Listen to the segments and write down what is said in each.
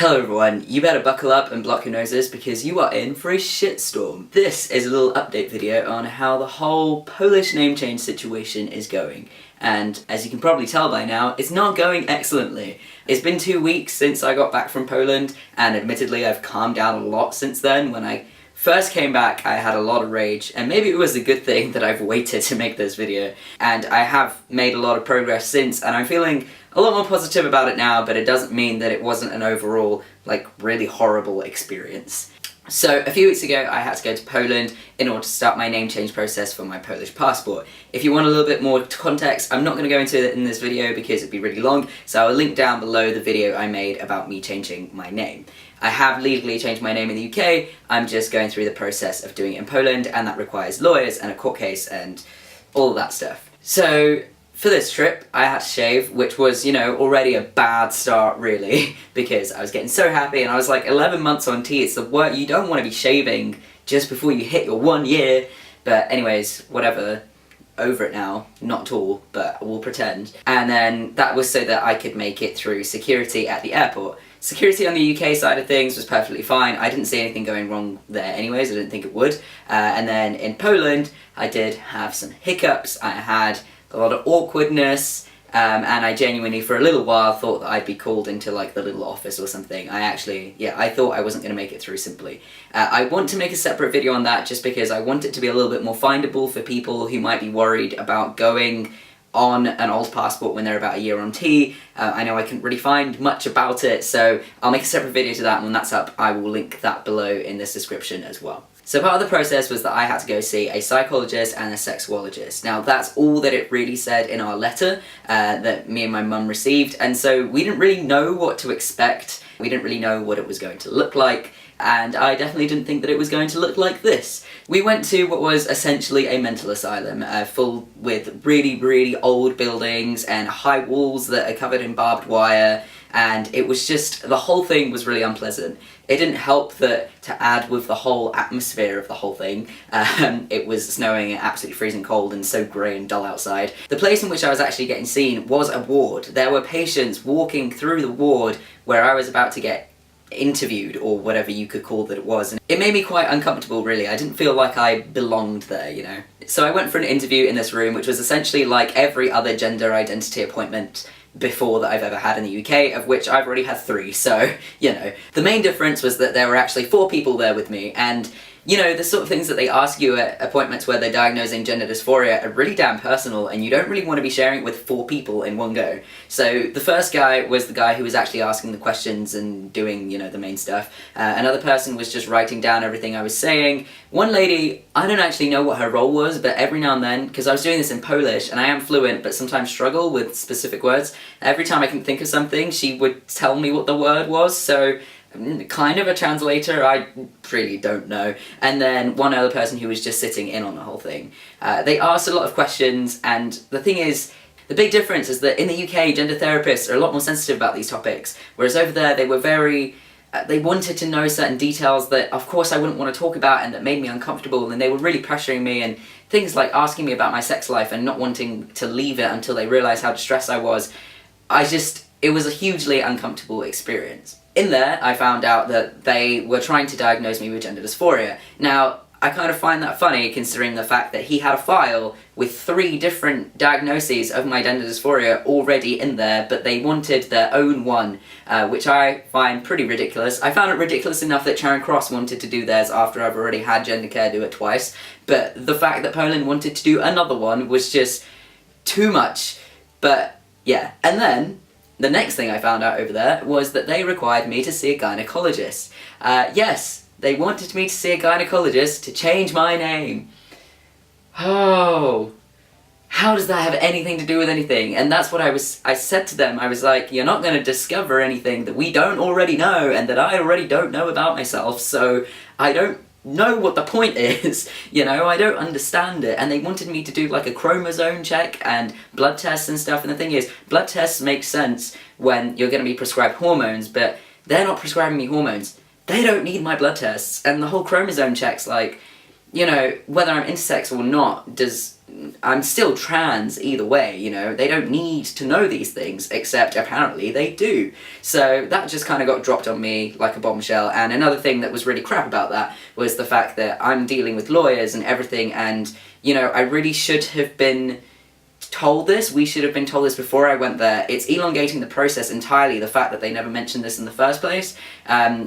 Hello everyone, you better buckle up and block your noses because you are in for a shitstorm. This is a little update video on how the whole Polish name change situation is going. And as you can probably tell by now, it's not going excellently. It's been 2 weeks since I got back from Poland, and admittedly I've calmed down a lot since then. When I first came back, I had a lot of rage, and maybe it was a good thing that I've waited to make this video. And I have made a lot of progress since, and I'm feeling a lot more positive about it now, but it doesn't mean that it wasn't an overall, really horrible experience. So, a few weeks ago I had to go to Poland in order to start my name change process for my Polish passport. If you want a little bit more context, I'm not going to go into it in this video because it'd be really long, so I'll link down below the video I made about me changing my name. I have legally changed my name in the UK, I'm just going through the process of doing it in Poland, and that requires lawyers and a court case and all of that stuff. So, for this trip, I had to shave, which was, already a bad start, really, because I was getting so happy, and I was like 11 months on T. It's the work, you don't want to be shaving just before you hit your 1 year, but anyways, whatever, over it now, not at all, but we'll pretend. And then that was so that I could make it through security at the airport. Security on the UK side of things was perfectly fine. I didn't see anything going wrong there anyways, I didn't think it would. And then in Poland, I did have some hiccups, I had a lot of awkwardness, and I genuinely, for a little while, thought that I'd be called into, the little office or something. I thought I wasn't going to make it through simply. I want to make a separate video on that just because I want it to be a little bit more findable for people who might be worried about going on an old passport when they're about a year on T. I know I couldn't really find much about it, so I'll make a separate video to that, and when that's up, I will link that below in this description as well. So part of the process was that I had to go see a psychologist and a sexologist. Now that's all that it really said in our letter that me and my mum received, and so we didn't really know what to expect. We didn't really know what it was going to look like, and I definitely didn't think that it was going to look like this. We went to what was essentially a mental asylum, full with really, really old buildings and high walls that are covered in barbed wire, and it was just, the whole thing was really unpleasant. It didn't help that, to add with the whole atmosphere of the whole thing, it was snowing and absolutely freezing cold and so grey and dull outside. The place in which I was actually getting seen was a ward. There were patients walking through the ward where I was about to get interviewed, or whatever you could call that it was, and it made me quite uncomfortable, really. I didn't feel like I belonged there, So I went for an interview in this room, which was essentially like every other gender identity appointment before that I've ever had in the UK, of which I've already had 3, so, The main difference was that there were actually 4 people there with me, and the sort of things that they ask you at appointments where they're diagnosing gender dysphoria are really damn personal, and you don't really want to be sharing it with 4 people in one go. So the first guy was the guy who was actually asking the questions and doing, the main stuff. Another person was just writing down everything I was saying. One lady, I don't actually know what her role was, but every now and then, because I was doing this in Polish, and I am fluent, but sometimes struggle with specific words, every time I can think of something, she would tell me what the word was, so kind of a translator, I really don't know. And then one other person who was just sitting in on the whole thing. They asked a lot of questions, and the thing is, the big difference is that in the UK, gender therapists are a lot more sensitive about these topics, whereas over there they were very, they wanted to know certain details that of course I wouldn't want to talk about and that made me uncomfortable, and they were really pressuring me, and things like asking me about my sex life and not wanting to leave it until they realised how distressed I was. It was a hugely uncomfortable experience. In there, I found out that they were trying to diagnose me with gender dysphoria. Now, I kind of find that funny, considering the fact that he had a file with 3 different diagnoses of my gender dysphoria already in there, but they wanted their own one, which I find pretty ridiculous. I found it ridiculous enough that Charing Cross wanted to do theirs after I've already had Gender Care do it twice, but the fact that Poland wanted to do another one was just too much. But, yeah. And then the next thing I found out over there was that they required me to see a gynaecologist. Yes, they wanted me to see a gynaecologist to change my name. Oh, how does that have anything to do with anything? And that's what I said to them. I was like, you're not going to discover anything that we don't already know and that I already don't know about myself, so I don't know what the point is, I don't understand it. And they wanted me to do a chromosome check and blood tests and stuff, and the thing is, blood tests make sense when you're going to be prescribed hormones, but they're not prescribing me hormones. They don't need my blood tests, and the whole chromosome checks, whether I'm intersex or not, does I'm still trans either way, you know, they don't need to know these things, except apparently they do. So that just kind of got dropped on me like a bombshell. And another thing that was really crap about that was the fact that I'm dealing with lawyers and everything, and, you know, I really should have been told this. We should have been told this before I went there. It's elongating the process entirely, the fact that they never mentioned this in the first place.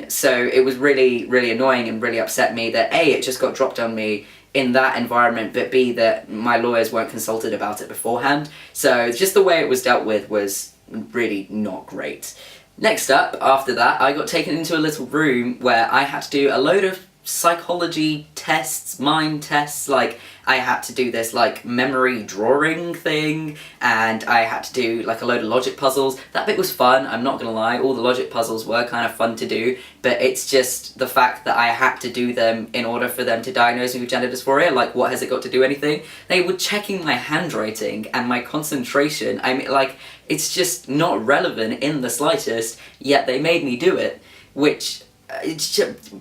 So it was really, really annoying and really upset me that A, it just got dropped on me in that environment, but B, that my lawyers weren't consulted about it beforehand. So just the way it was dealt with was really not great. Next up, after that, I got taken into a little room where I had to do a load of psychology tests, mind tests. Like, I had to do this like memory drawing thing, and I had to do like a load of logic puzzles. That bit was fun, I'm not gonna lie. All the logic puzzles were kind of fun to do, but it's just the fact that I had to do them in order for them to diagnose me with gender dysphoria. Like, what has it got to do anything? They were checking my handwriting and my concentration. I mean, like, it's just not relevant in the slightest, yet they made me do it, which it's just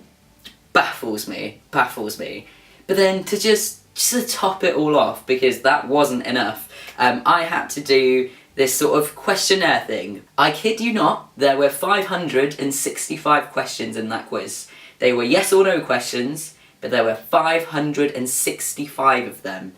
baffles me. But then to to top it all off, because that wasn't enough, I had to do this sort of questionnaire thing. I kid you not, there were 565 questions in that quiz. They were yes or no questions, but there were 565 of them.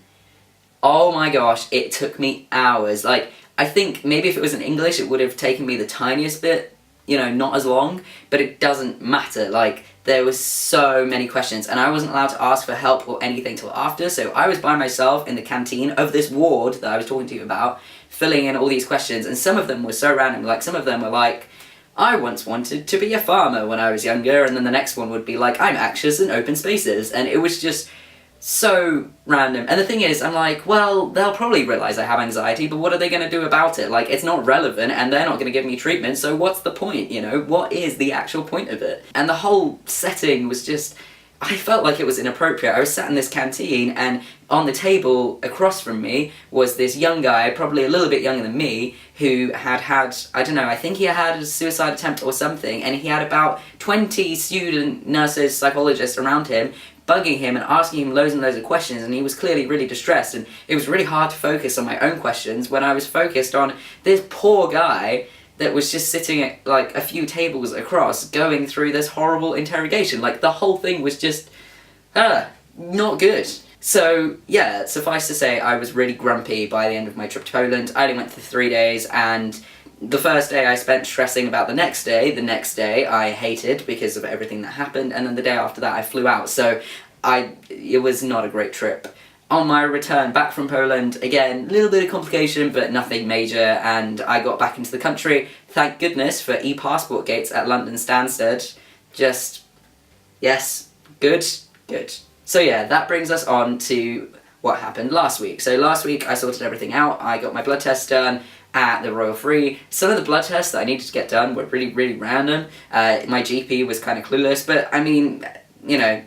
Oh my gosh, it took me hours. Like, I think maybe if it was in English it would have taken me the tiniest bit, you know, not as long, but it doesn't matter. Like, there was so many questions, and I wasn't allowed to ask for help or anything till after, so I was by myself in the canteen of this ward that I was talking to you about, filling in all these questions, and some of them were so random. Like, some of them were like, I once wanted to be a farmer when I was younger, and then the next one would be like, I'm anxious in open spaces, and it was just so random. And the thing is, I'm like, well, they'll probably realise I have anxiety, but what are they going to do about it? Like, it's not relevant, and they're not going to give me treatment, so what's the point, you know? What is the actual point of it? And the whole setting was just, I felt like it was inappropriate. I was sat in this canteen, and on the table across from me was this young guy, probably a little bit younger than me, who had, I don't know, I think he had a suicide attempt or something, and he had about 20 student nurses, psychologists around him, bugging him and asking him loads and loads of questions, and he was clearly really distressed, and it was really hard to focus on my own questions when I was focused on this poor guy that was just sitting at like a few tables across going through this horrible interrogation. Like, the whole thing was just not good. So yeah, suffice to say, I was really grumpy by the end of my trip to Poland. I only went for 3 days, and the first day I spent stressing about the next day. The next day I hated because of everything that happened, and then the day after that I flew out. So it was not a great trip. On my return back from Poland, again, a little bit of complication, but nothing major, and I got back into the country. Thank goodness for e-passport gates at London Stansted. Just, yes, good. So yeah, that brings us on to what happened last week. So last week I sorted everything out. I got my blood tests done at the Royal Free. Some of the blood tests that I needed to get done were really, really random. My GP was kind of clueless, but I mean, you know,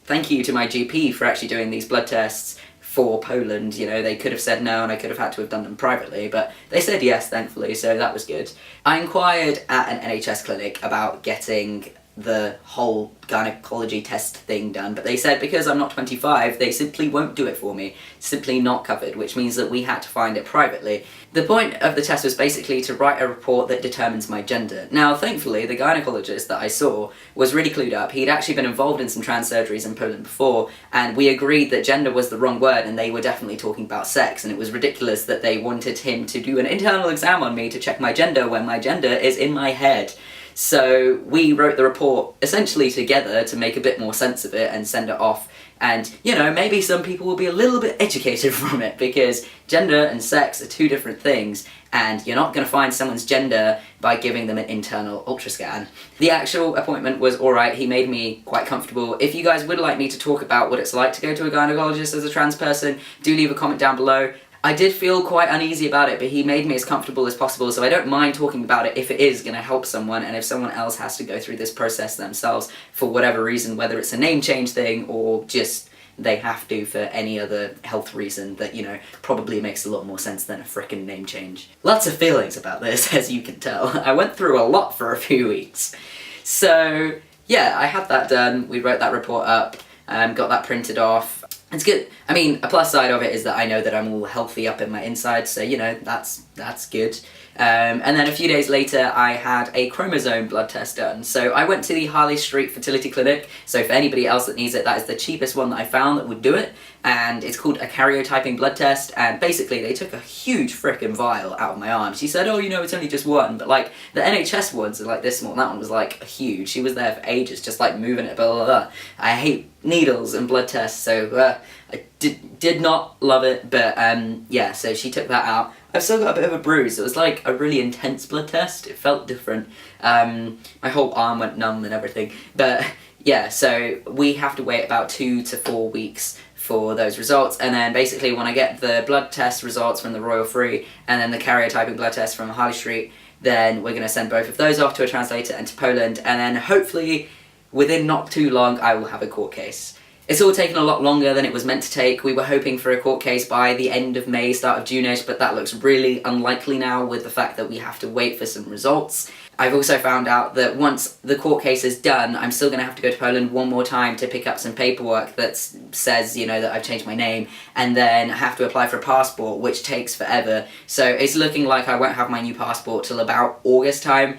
thank you to my GP for actually doing these blood tests for Poland. You know, they could have said no, and I could have had to have done them privately, but they said yes, thankfully, so that was good. I inquired at an NHS clinic about getting the whole gynecology test thing done, but they said because I'm not 25, they simply won't do it for me. Simply not covered, which means that we had to find it privately. The point of the test was basically to write a report that determines my gender. Now, thankfully, the gynaecologist that I saw was really clued up. He'd actually been involved in some trans surgeries in Poland before, and we agreed that gender was the wrong word, and they were definitely talking about sex, and it was ridiculous that they wanted him to do an internal exam on me to check my gender when my gender is in my head. So we wrote the report essentially together to make a bit more sense of it and send it off, and, you know, maybe some people will be a little bit educated from it, because gender and sex are two different things, and you're not going to find someone's gender by giving them an internal ultrascan. The actual appointment was alright. He made me quite comfortable. If you guys would like me to talk about what it's like to go to a gynecologist as a trans person, do leave a comment down below. I did feel quite uneasy about it, but he made me as comfortable as possible, so I don't mind talking about it if it is going to help someone, and if someone else has to go through this process themselves for whatever reason, whether it's a name change thing or just they have to for any other health reason that, you know, probably makes a lot more sense than a frickin' name change. Lots of feelings about this, as you can tell. I went through a lot for a few weeks. So yeah, I had that done. We wrote that report up, got that printed off. It's good. I mean, a plus side of it is that I know that I'm all healthy up in my inside, so, you know, that's good. And then a few days later, I had a chromosome blood test done. So I went to the Harley Street Fertility Clinic, so for anybody else that needs it, that is the cheapest one that I found that would do it, and it's called a karyotyping blood test, and basically they took a huge frickin' vial out of my arm. She said, oh, you know, it's only just one, but like, the NHS ones are like this small, and that one was like huge. She was there for ages, just like moving it, blah, blah, blah. I hate needles and blood tests, so I did not love it, but yeah, so she took that out. I've still got a bit of a bruise. It was like a really intense blood test. It felt different. My whole arm went numb and everything. But yeah, so we have to wait about 2 to 4 weeks for those results, and then basically when I get the blood test results from the Royal Free and then the karyotyping blood test from Harley Street, then we're going to send both of those off to a translator and to Poland, and then hopefully within not too long I will have a court case. It's all taken a lot longer than it was meant to take. We were hoping for a court case by the end of May, start of June-ish, but that looks really unlikely now with the fact that we have to wait for some results. I've also found out that once the court case is done, I'm still going to have to go to Poland one more time to pick up some paperwork that says, you know, that I've changed my name, and then I have to apply for a passport, which takes forever. So it's looking like I won't have my new passport till about August time.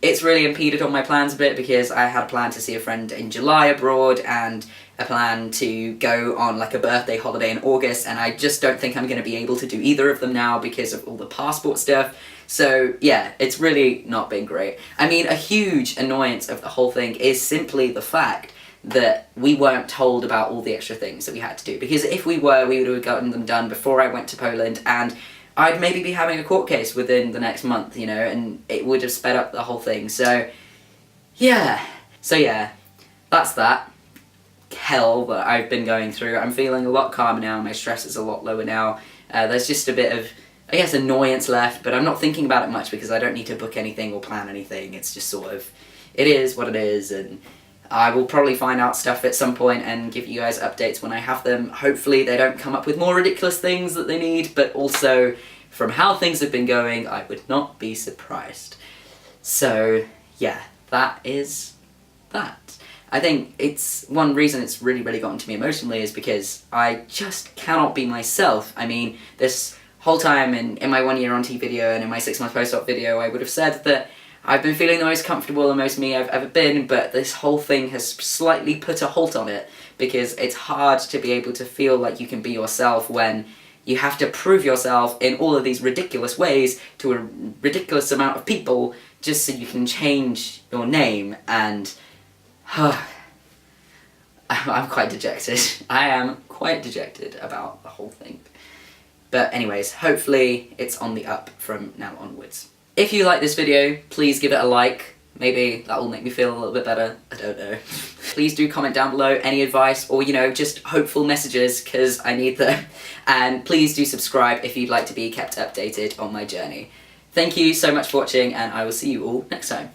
It's really impeded on my plans a bit because I had a plan to see a friend in July abroad and a plan to go on like a birthday holiday in August, and I just don't think I'm going to be able to do either of them now because of all the passport stuff. So yeah, it's really not been great. I mean, a huge annoyance of the whole thing is simply the fact that we weren't told about all the extra things that we had to do, because if we were, we would have gotten them done before I went to Poland, and I'd maybe be having a court case within the next month, you know, and it would have sped up the whole thing. So yeah, that's that hell that I've been going through. I'm feeling a lot calmer now, my stress is a lot lower now. There's just a bit of, I guess, annoyance left, but I'm not thinking about it much because I don't need to book anything or plan anything. It's just sort of, it is what it is, and I will probably find out stuff at some point and give you guys updates when I have them. Hopefully they don't come up with more ridiculous things that they need, but also from how things have been going, I would not be surprised. So yeah, that is that. I think it's one reason it's really gotten to me emotionally is because I just cannot be myself. I mean, this whole time in my 1 year on T video and in my 6 month post-op video, I would have said that I've been feeling the most comfortable and most me I've ever been, but this whole thing has slightly put a halt on it because it's hard to be able to feel like you can be yourself when you have to prove yourself in all of these ridiculous ways to a ridiculous amount of people just so you can change your name, and I'm quite dejected. I am quite dejected about the whole thing. But anyways, hopefully it's on the up from now onwards. If you like this video, please give it a like. Maybe that will make me feel a little bit better. I don't know. Please do comment down below any advice or, you know, just hopeful messages, because I need them. And please do subscribe if you'd like to be kept updated on my journey. Thank you so much for watching, and I will see you all next time.